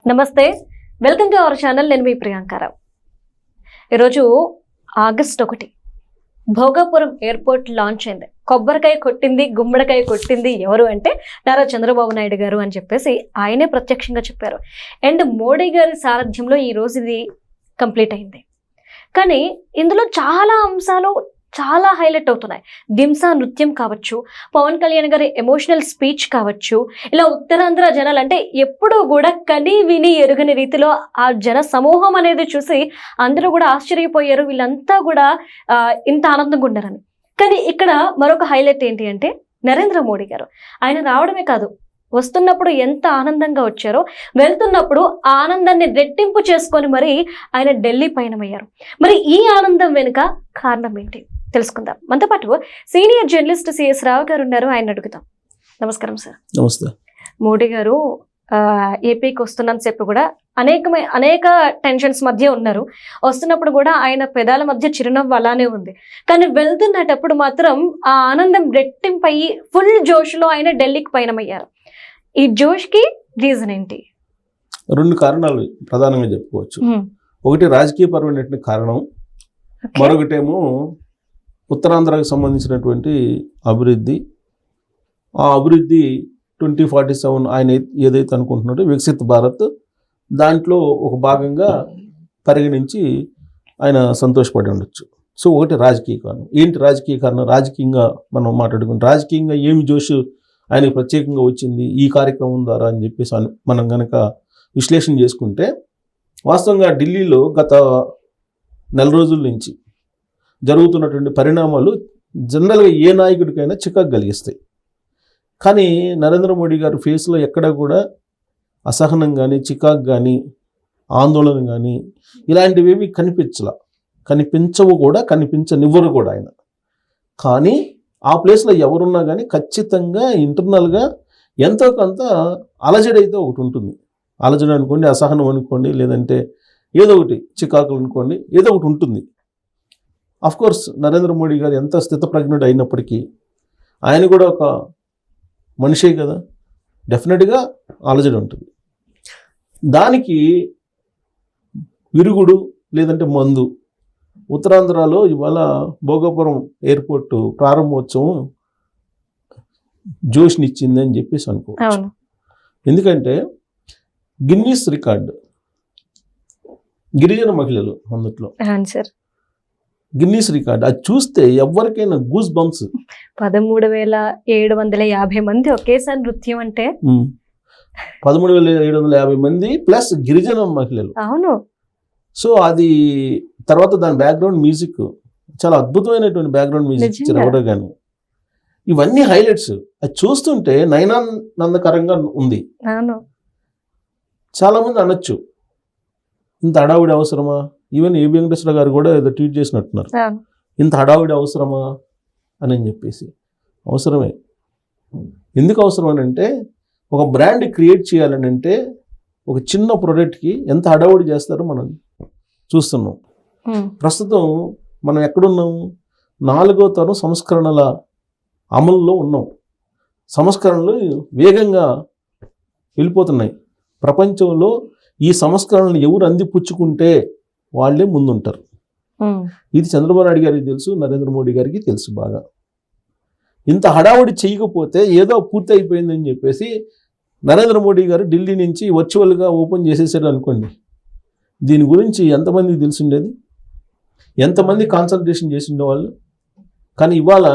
నమస్తే, welcome to our channel. నేను మీ ప్రియాంకారావు. ఈరోజు ఆగస్ట్ 1 భోగాపురం ఎయిర్పోర్ట్ లాంచ్ అయింది. కొబ్బరికాయ కొట్టింది, గుమ్మడికాయ కొట్టింది ఎవరు అంటే నారా చంద్రబాబు నాయుడు గారు అని చెప్పేసి ఆయనే ప్రత్యక్షంగా చెప్పారు. అండ్ మోడీ గారి సారథ్యంలో ఈ రోజు ఇది కంప్లీట్ అయింది. కానీ ఇందులో చాలా అంశాలు చాలా హైలైట్ అవుతున్నాయి. దింసా నృత్యం కావచ్చు, పవన్ కళ్యాణ్ గారి ఎమోషనల్ స్పీచ్ కావచ్చు, ఇలా ఉత్తరాంధ్ర జనాలు అంటే ఎప్పుడూ కూడా కని విని ఎరుగని రీతిలో ఆ జన సమూహం అనేది చూసి అందరూ కూడా ఆశ్చర్యపోయారు. వీళ్ళంతా కూడా ఇంత ఆనందంగా ఉన్నారని. కానీ ఇక్కడ మరొక హైలైట్ ఏంటి అంటే నరేంద్ర మోడీ గారు ఆయన రావడమే కాదు, వస్తున్నప్పుడు ఎంత ఆనందంగా వచ్చారో వెళ్తున్నప్పుడు ఆ ఆనందాన్ని రెట్టింపు చేసుకొని మరి ఆయన ఢిల్లీ పయనమయ్యారు. మరి ఈ ఆనందం వెనుక కారణం ఏంటి తెలుసుకుందాం. మనతో పాటు సీనియర్ జర్నలిస్ట్ సిఎస్ రావు గారు ఉన్నారు, ఆయన అడుగుతాం. నమస్కారం సార్. నమస్తే. మోడీ గారు ఏపీకి వస్తున్నంత సేపు కూడా అనేక టెన్షన్స్ మధ్య ఉన్నారు. వస్తున్నప్పుడు కూడా ఆయన పెదాల మధ్య చిరునవ్వు అలానే ఉంది. కానీ వెళ్తున్నటప్పుడు మాత్రం ఆ ఆనందం రెట్టింపయ్యి ఫుల్ జోష్లో ఆయన ఢిల్లీకి పయనమయ్యారు. ఈ జోష్కి రీజన్ ఏంటి? రెండు కారణాలు ప్రధానంగా చెప్పుకోవచ్చు. ఒకటి రాజకీయపరమైనటువంటి కారణం, మరొకటేమో ఉత్తరాంధ్రకు సంబంధించినటువంటి అభివృద్ధి. ఆ అభివృద్ధి 2047 ఆయన ఏదైతే అనుకుంటున్నాడో వికసిత్ భారత్, దాంట్లో ఒక భాగంగా పరిగణించి ఆయన సంతోషపడి ఉండొచ్చు. సో ఒకటి రాజకీయ కారణం. ఏంటి రాజకీయ కారణం? రాజకీయంగా మనం మాట్లాడుకుంటాం. రాజకీయంగా ఏమి జోష్ ఆయనకు ప్రత్యేకంగా వచ్చింది ఈ కార్యక్రమం ద్వారా అని చెప్పేసి మనం కనుక విశ్లేషణ చేసుకుంటే, వాస్తవంగా ఢిల్లీలో గత నెల రోజుల నుంచి జరుగుతున్నటువంటి పరిణామాలు జనరల్గా ఏ నాయకుడికైనా చికాకు కలిగిస్తాయి. కానీ నరేంద్ర మోడీ గారి ఫేస్లో ఎక్కడా కూడా అసహనం కానీ, చికాకు కానీ, ఆందోళన కానీ ఇలాంటివేమీ కనిపించవు కూడా, కనిపించనివ్వరు కూడా ఆయన. కానీ ఆ ప్లేస్లో ఎవరున్నా కానీ ఖచ్చితంగా ఇంటర్నల్గా ఎంతో కొంత అలజడి అయితే ఒకటి ఉంటుంది. అలజడి అనుకోండి, అసహనం అనుకోండి, లేదంటే ఏదో ఒకటి చికాకులు అనుకోండి, ఏదో ఒకటి ఉంటుంది. అఫ్కోర్స్ నరేంద్ర మోడీ గారు ఎంత స్థితప్రజ్ఞుడు అయినప్పటికీ ఆయన కూడా ఒక మనిషే కదా, డెఫినెట్గా అలజడి ఉంటుంది. దానికి విరుగుడు లేదంటే మందు ఉత్తరాంధ్రలో ఇవాళ భోగాపురం ఎయిర్పోర్ట్ ప్రారంభోత్సవం జోష్నిచ్చింది అని చెప్పేసి అనుకోవచ్చు. ఎందుకంటే గిన్నీస్ రికార్డు, గిరిజన మహిళలు అందుట్లో గిన్నీస్ రికార్డు, అది చూస్తే ఎవరికైనా గూస్ బంప్స్. 13,750 మంది ఒకేసారి నృత్యం అంటే 13,750 మంది ప్లస్ గిరిజన మహిళలు. అవును. సో అది తర్వాత దాని బ్యాక్గ్రౌండ్ మ్యూజిక్ చాలా అద్భుతమైనటువంటి బ్యాక్గ్రౌండ్ మ్యూజిక్ ఇచ్చారు ఎవరో కానీ. ఇవన్నీ హైలైట్స్. అది చూస్తుంటే నయనానందకరంగా ఉంది. చాలా మంది అనొచ్చు ఇంత హడావుడి అవసరమా? ఈవెన్ ఏ వెంకటేశ్వర గారు కూడా ఏదో ట్వీట్ చేసినట్టున్నారు, ఇంత హడావుడి అవసరమా అని చెప్పేసి. అవసరమే. ఎందుకు అవసరం అని అంటే, ఒక బ్రాండ్ క్రియేట్ చేయాలని అంటే ఒక చిన్న ప్రోడక్ట్కి ఎంత హడావుడి చేస్తారో మనం చూస్తున్నాం. ప్రస్తుతం మనం ఎక్కడున్నాము? 4వ తరం సంస్కరణల అమలులో ఉన్నాం. సంస్కరణలు వేగంగా వెళ్ళిపోతున్నాయి. ప్రపంచంలో ఈ సంస్కరణలు ఎవరు అందిపుచ్చుకుంటే వాళ్ళే ముందుంటారు. ఇది చంద్రబాబు నాయుడు గారికి తెలుసు, నరేంద్ర మోడీ గారికి తెలుసు బాగా. ఇంత హడావుడి చేయకపోతే ఏదో పూర్తి అయిపోయిందని చెప్పేసి నరేంద్ర మోడీ గారు ఢిల్లీ నుంచి వర్చువల్గా ఓపెన్ చేసేసాడు అనుకోండి, దీని గురించి ఎంతమందికి తెలిసిండేది? ఎంతమంది కాన్సన్ట్రేషన్ చేసిండే వాళ్ళు? కానీ ఇవాళ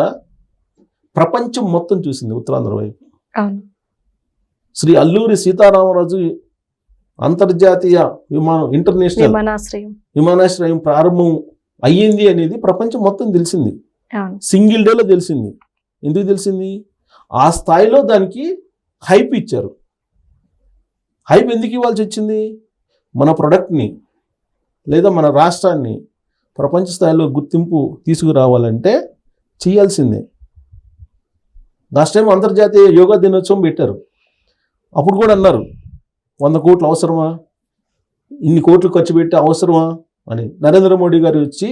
ప్రపంచం మొత్తం చూసింది ఉత్తరాంధ్ర వైపు. శ్రీ అల్లూరి సీతారామరాజు అంతర్జాతీయ ఇంటర్నేషనల్ విమానాశ్రయం ప్రారంభం అయ్యింది అనేది ప్రపంచం మొత్తం తెలిసింది. సింగిల్ డేలో తెలిసింది. ఎందుకు తెలిసింది? ఆ స్థాయిలో దానికి హైప్ ఇచ్చారు. హైప్ ఎందుకు ఇవ్వాల్సి వచ్చింది? మన ప్రొడక్ట్ని లేదా మన రాష్ట్రాన్ని ప్రపంచ స్థాయిలో గుర్తింపు తీసుకురావాలంటే చేయాల్సిందే. లాస్ట్ టైం అంతర్జాతీయ యోగా దినోత్సవం పెట్టారు. అప్పుడు కూడా అన్నారు 100 కోట్లు అవసరమా, ఇన్ని కోట్లు ఖర్చు పెట్టి అవసరమా అని. నరేంద్ర మోడీ గారు వచ్చి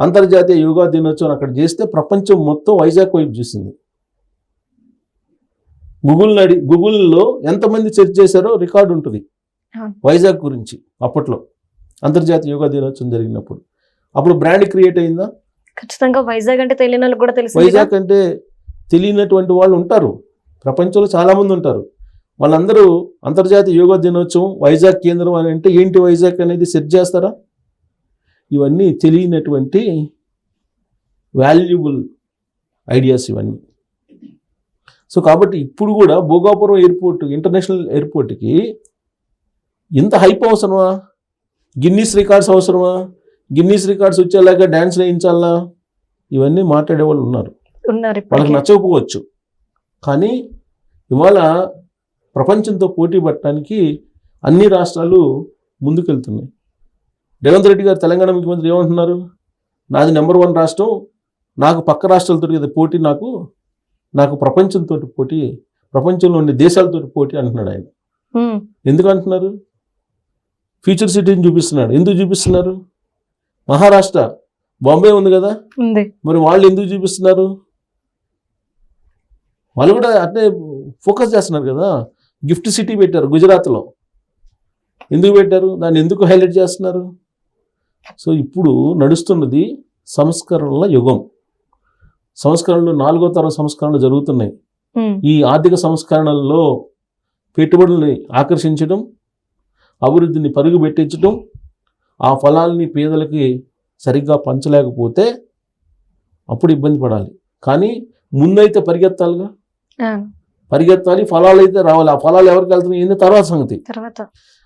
అంతర్జాతీయ యోగా దినోత్సవం అక్కడ చేస్తే ప్రపంచం మొత్తం వైజాగ్ వైపు చూసింది. గూగుల్లో ఎంతమంది సెర్చ్ చేశారో రికార్డు ఉంటుంది. వైజాగ్ గురించి అప్పట్లో అంతర్జాతీయ యోగా దినోత్సవం జరిగినప్పుడు. అప్పుడు బ్రాండ్ క్రియేట్ అయిందా? ఖచ్చితంగా. వైజాగ్ అంటే తెలియని వాళ్ళకి కూడా తెలుసు. వైజాగ్ అంటే తెలియనటువంటి వాళ్ళు ఉంటారు, ప్రపంచంలో చాలామంది ఉంటారు. వాళ్ళందరూ అంతర్జాతీయ యోగా దినోత్సవం వైజాగ్ కేంద్రం అని అంటే ఏంటి వైజాగ్ అనేది సెర్చ్ చేస్తారా? ఇవన్నీ తెలియనటువంటి వాల్యుబుల్ ఐడియాస్ ఇవన్నీ. సో కాబట్టి ఇప్పుడు కూడా భోగాపురం ఎయిర్పోర్ట్, ఇంటర్నేషనల్ ఎయిర్పోర్ట్కి ఇంత హైప్ అవసరమా? గిన్నీస్ రికార్డ్స్ అవసరమా? గిన్నీస్ రికార్డ్స్ వచ్చేలాగా డ్యాన్స్ వేయించాలా? ఇవన్నీ మాట్లాడే వాళ్ళు ఉన్నారు. వాళ్ళకి నచ్చకపోవచ్చు, కానీ ఇవాళ ప్రపంచంతో పోటీ పడటానికి అన్ని రాష్ట్రాలు ముందుకెళ్తున్నాయి. రేవంత్ రెడ్డి గారు తెలంగాణ ముఖ్యమంత్రి ఏమంటున్నారు? నాది నెంబర్ 1 రాష్ట్రం, నాకు పక్క రాష్ట్రాలతో కదా పోటీ, నాకు ప్రపంచంతో పోటీ, ప్రపంచంలో ఉండే దేశాలతో పోటీ అంటున్నాడు ఆయన. ఎందుకు అంటున్నారు? ఫ్యూచర్ సిటీని చూపిస్తున్నాడు. ఎందుకు చూపిస్తున్నారు? మహారాష్ట్ర, బాంబే ఉంది కదా, మరి వాళ్ళు ఎందుకు చూపిస్తున్నారు? వాళ్ళు కూడా అట్నే ఫోకస్ చేస్తున్నారు కదా. గిఫ్ట్ సిటీ పెట్టారు గుజరాత్లో, ఎందుకు పెట్టారు? దాన్ని ఎందుకు హైలైట్ చేస్తున్నారు? సో ఇప్పుడు నడుస్తున్నది సంస్కరణల యుగం. సంస్కరణలు 4వ తరం సంస్కరణలు జరుగుతున్నాయి. ఈ ఆర్థిక సంస్కరణల్లో పెట్టుబడుల్ని ఆకర్షించడం, అభివృద్ధిని పరుగు పెట్టించడం, ఆ ఫలాల్ని పేదలకి సరిగ్గా పంచలేకపోతే అప్పుడు ఇబ్బంది పడాలి. కానీ ముందైతే పరిగెత్తాలిగా, పరిగెత్తాలి, ఫలాలు అయితే రావాలి. ఆ ఫలాలు ఎవరికి వెళ్తున్నాయి ఏంది తర్వాత సంగతి.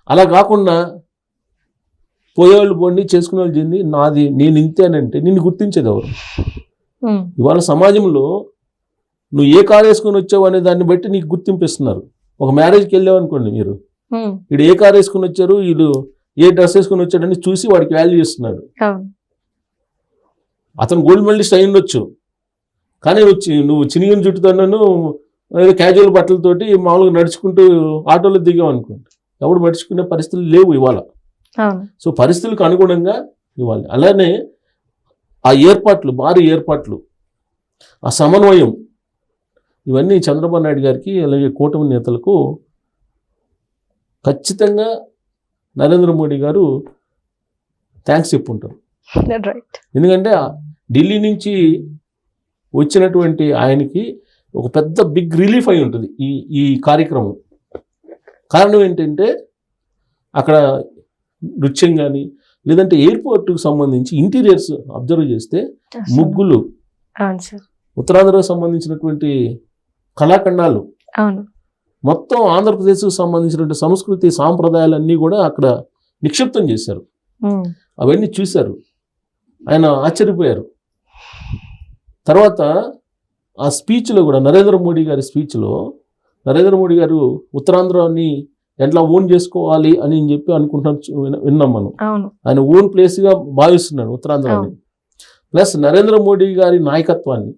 అలా కాకుండా పోయేవాళ్ళు పోండి, చేసుకునే వాళ్ళు చెంది నాది నేను ఇంతేనంటే నిన్ను గుర్తించేది ఎవరు? ఇవాళ సమాజంలో నువ్వు ఏ కారు వేసుకొని వచ్చావు అనే దాన్ని బట్టి నీకు గుర్తింపిస్తున్నారు. ఒక మ్యారేజ్కి వెళ్ళావు అనుకోండి, మీరు వీడు ఏ కారు వేసుకుని వచ్చారు, వీడు ఏ డ్రెస్ వేసుకుని వచ్చాడని చూసి వాడికి వాల్యూ ఇస్తున్నాడు. అతను గోల్డ్ మెడలిస్ట్ అయి ఉండొచ్చు, కానీ నువ్వు చినిగిన జుట్టుతోనూ క్యాజువల్ బట్టలతోటి మామూలుగా నడుచుకుంటూ ఆటోలో దిగావు అనుకోండి, ఎవడు నడుచుకునే పరిస్థితులు లేవు ఇవాళ. సో పరిస్థితులకు అనుగుణంగా ఇవ్వాలి. అలానే ఆ ఏర్పాట్లు, భారీ ఏర్పాట్లు, ఆ సమన్వయం, ఇవన్నీ చంద్రబాబు నాయుడు గారికి అలాగే కూటమి నేతలకు ఖచ్చితంగా నరేంద్ర మోడీ గారు థ్యాంక్స్ చెప్పుంటారు. ఎందుకంటే ఢిల్లీ నుంచి వచ్చినటువంటి ఆయనకి ఒక పెద్ద బిగ్ రిలీఫ్ అయి ఉంటుంది ఈ కార్యక్రమం. కారణం ఏంటంటే అక్కడ నృత్యం కానీ లేదంటే ఎయిర్పోర్ట్కి సంబంధించి ఇంటీరియర్స్ అబ్జర్వ్ చేస్తే ముగ్గులు, ఉత్తరాంధ్రకు సంబంధించినటువంటి కళాఖండాలు, మొత్తం ఆంధ్రప్రదేశ్కు సంబంధించినటువంటి సంస్కృతి సాంప్రదాయాలన్నీ కూడా అక్కడ నిక్షిప్తం చేశారు. అవన్నీ చూశారు, ఆయన ఆశ్చర్యపోయారు. తర్వాత ఆ స్పీచ్లో కూడా నరేంద్ర మోడీ గారి స్పీచ్లో నరేంద్ర మోడీ గారు ఉత్తరాంధ్రాన్ని ఎట్లా ఓన్ చేసుకోవాలి అని చెప్పి అనుకుంటున్నాను, విన్నాం మనం. ఆయన ఓన్ ప్లేస్గా భావిస్తున్నాడు ఉత్తరాంధ్రాన్ని. ప్లస్ నరేంద్ర మోడీ గారి నాయకత్వాన్ని,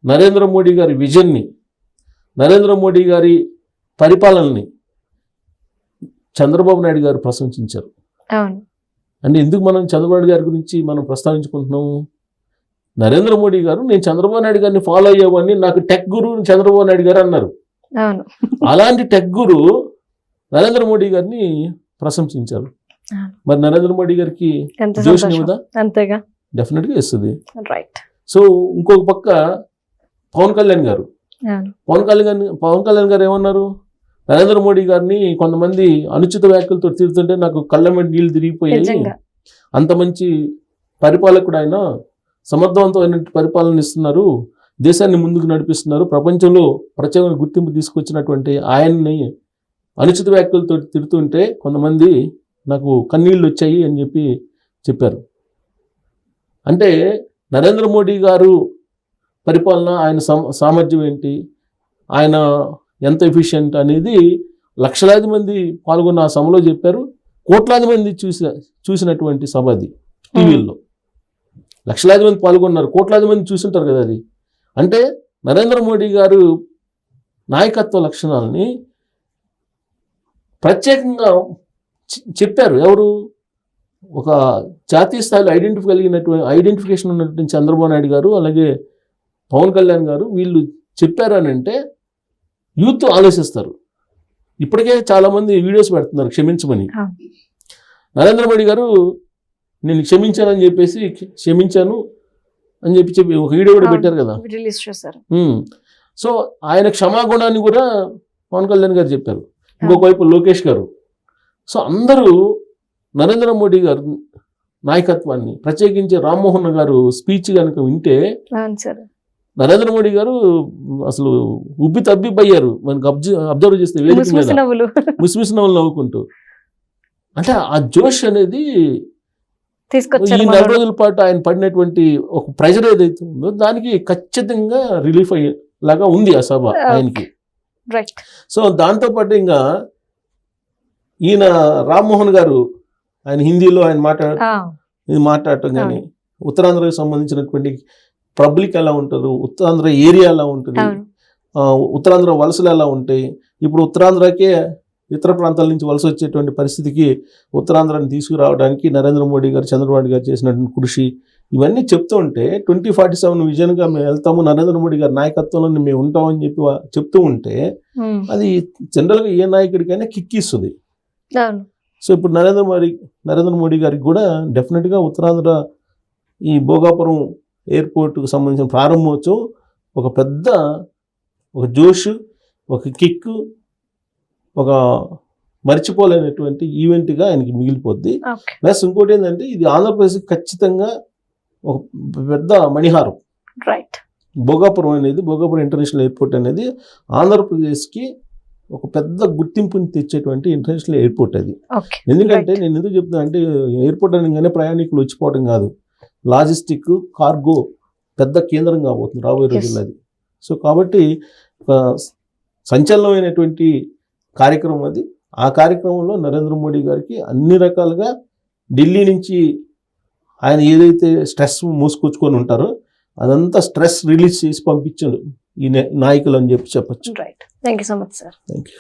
నరేంద్ర మోడీ గారి విజన్ని, నరేంద్ర మోడీ గారి పరిపాలనని చంద్రబాబు నాయుడు గారు ప్రశంసించారు. అంటే ఎందుకు మనం చంద్రబాబు నాయుడు గారి గురించి మనం ప్రస్తావించుకుంటున్నాము? నరేంద్ర మోడీ గారు నేను చంద్రబాబు నాయుడు గారిని ఫాలో అయ్యేవాడిని, నాకు టెక్ గురు చంద్రబాబు నాయుడు గారు అన్నారు. అలాంటి టెక్ గురు నరేంద్ర మోడీ గారిని ప్రశంసించారు. మరి నరేంద్ర మోడీ గారికి జోష్ ఇవ్వదా? అంతేగా, డెఫినెట్గా ఇస్తుంది. సో ఇంకొక పక్క పవన్ కళ్యాణ్ గారు ఏమన్నారు? నరేంద్ర మోడీ గారిని కొంతమంది అనుచిత వ్యాఖ్యలతో తిరుగుతుంటే నాకు కళ్ళ మీద నీళ్ళు తిరిగిపోయాయి, అంత మంచి పరిపాలకుడు ఆయన, సమర్థవంతమైన పరిపాలన ఇస్తున్నారు, దేశాన్ని ముందుకు నడిపిస్తున్నారు, ప్రపంచంలో ప్రత్యేకమైన గుర్తింపు తీసుకొచ్చినటువంటి ఆయన్ని అనుచిత వ్యాఖ్యలతో తిడుతుంటే కొంతమంది నాకు కన్నీళ్ళు వచ్చాయి అని చెప్పారు. అంటే నరేంద్ర మోడీ గారు పరిపాలన, ఆయన సామర్థ్యం ఏంటి, ఆయన ఎంత ఎఫిషియెంట్ అనేది లక్షలాది మంది పాల్గొన్న ఆ సభలో చెప్పారు. కోట్లాది మంది చూసినటువంటి సభ అది, టీవీల్లో లక్షలాది మంది పాల్గొన్నారు, కోట్లాది మంది చూసుంటారు కదా. అది అంటే నరేంద్ర మోడీ గారు నాయకత్వ లక్షణాలని ప్రత్యేకంగా చెప్పారు. ఎవరు? ఒక జాతీయ స్థాయిలో ఐడెంటిఫికేషన్ ఉన్నటువంటి చంద్రబాబు నాయుడు గారు అలాగే పవన్ కళ్యాణ్ గారు వీళ్ళు చెప్పారు అని అంటే యూత్ ఆలోచిస్తారు. ఇప్పటికే చాలా మంది వీడియోస్ పెడుతున్నారు క్షమించమని. ఆ. నరేంద్ర మోడీ గారు నేను క్షమించానని చెప్పేసి క్షమించాను అని చెప్పి ఒక వీడియో కూడా పెట్టారు కదా. రిలీజ్ చేశారు. సో ఆయన క్షమాగుణాన్ని కూడా పవన్ కళ్యాణ్ గారు చెప్పారు, ఇంకొక వైపు లోకేష్ గారు. సో అందరూ నరేంద్ర మోడీ గారు నాయకత్వాన్ని, ప్రత్యేకించి రామ్మోహన్ గారు స్పీచ్ కనుక వింటే అవును సార్. నరేంద్ర మోడీ గారు అసలు ఉబ్బి తబ్బిబ్బయ్యారు. మనకు అబ్జర్వ్ చేస్తే వేదిక మీద ముసిముసి నవ్వులు. ముసిముసి నవ్వులు నవ్వుకుంటూ. అంటే ఆ జోష్ అనేది ఈ తీసుకొచ్చారు 4 రోజుల పాటు ఆయన పడినటువంటి ఒక ప్రెజర్ ఏదైతే ఉందో దానికి ఖచ్చితంగా రిలీఫ్ అయ్యేలాగా ఉంది ఆ సభ ఆయనకి. రైట్. సో దాంతోపాటు ఇంకా ఈయన రామ్మోహన్ గారు ఆయన హిందీలో ఆయన మాట్లాడటం కానీ, ఉత్తరాంధ్రకు సంబంధించినటువంటి పబ్లిక్ ఎలా ఉంటారు, ఉత్తరాంధ్ర ఏరియా ఎలా ఉంటుంది, ఉత్తరాంధ్ర వలసలు ఎలా ఉంటాయి, ఇప్పుడు ఉత్తరాంధ్రకే ఇతర ప్రాంతాల నుంచి వలస వచ్చేటువంటి పరిస్థితికి ఉత్తరాంధ్రాన్ని తీసుకురావడానికి నరేంద్ర మోడీ గారు, చంద్రబాబు గారు చేసినటువంటి కృషి, ఇవన్నీ చెప్తూ ఉంటే 2047 విజన్గా మేము వెళ్తాము, నరేంద్ర మోడీ గారి నాయకత్వంలో మేము ఉంటామని చెప్పి చెప్తూ ఉంటే అది జనరల్గా ఏ నాయకుడికైనా కిక్కిస్తుంది. సో ఇప్పుడు నరేంద్ర మోడీ గారికి కూడా డెఫినెట్గా ఉత్తరాంధ్ర ఈ భోగాపురం ఎయిర్పోర్ట్కు సంబంధించిన ప్రారంభోత్సవం ఒక పెద్ద ఒక జోష్, ఒక కిక్, ఒక మర్చిపోలేనటువంటి ఈవెంట్గా ఆయనకి మిగిలిపోద్ది. ప్లస్ ఇంకోటి ఏంటంటే ఇది ఆంధ్రప్రదేశ్కి ఖచ్చితంగా ఒక పెద్ద మణిహారం. రైట్. భోగాపురం ఇంటర్నేషనల్ ఎయిర్పోర్ట్ అనేది ఆంధ్రప్రదేశ్కి ఒక పెద్ద గుర్తింపుని తెచ్చేటువంటి ఇంటర్నేషనల్ ఎయిర్పోర్ట్ అది. ఎందుకంటే నేను ఎందుకు చెప్తున్నా అంటే ఎయిర్పోర్ట్ అనగానే ప్రయాణికులు వచ్చిపోవడం కాదు, లాజిస్టిక్, కార్గో పెద్ద కేంద్రం కాబోతుంది రాబోయే రోజుల్లో అది. సో కాబట్టి సంచలనమైనటువంటి కార్యక్రమం అది. ఆ కార్యక్రమంలో నరేంద్ర మోడీ గారికి అన్ని రకాలుగా ఢిల్లీ నుంచి ఆయన ఏదైతే స్ట్రెస్ మోసుకొచ్చుకొని ఉంటారో అదంతా స్ట్రెస్ రిలీజ్ చేసి పంపించాడు ఈ నాయకులు అని చెప్పొచ్చు. Right. Thank you so much sir. Thank you.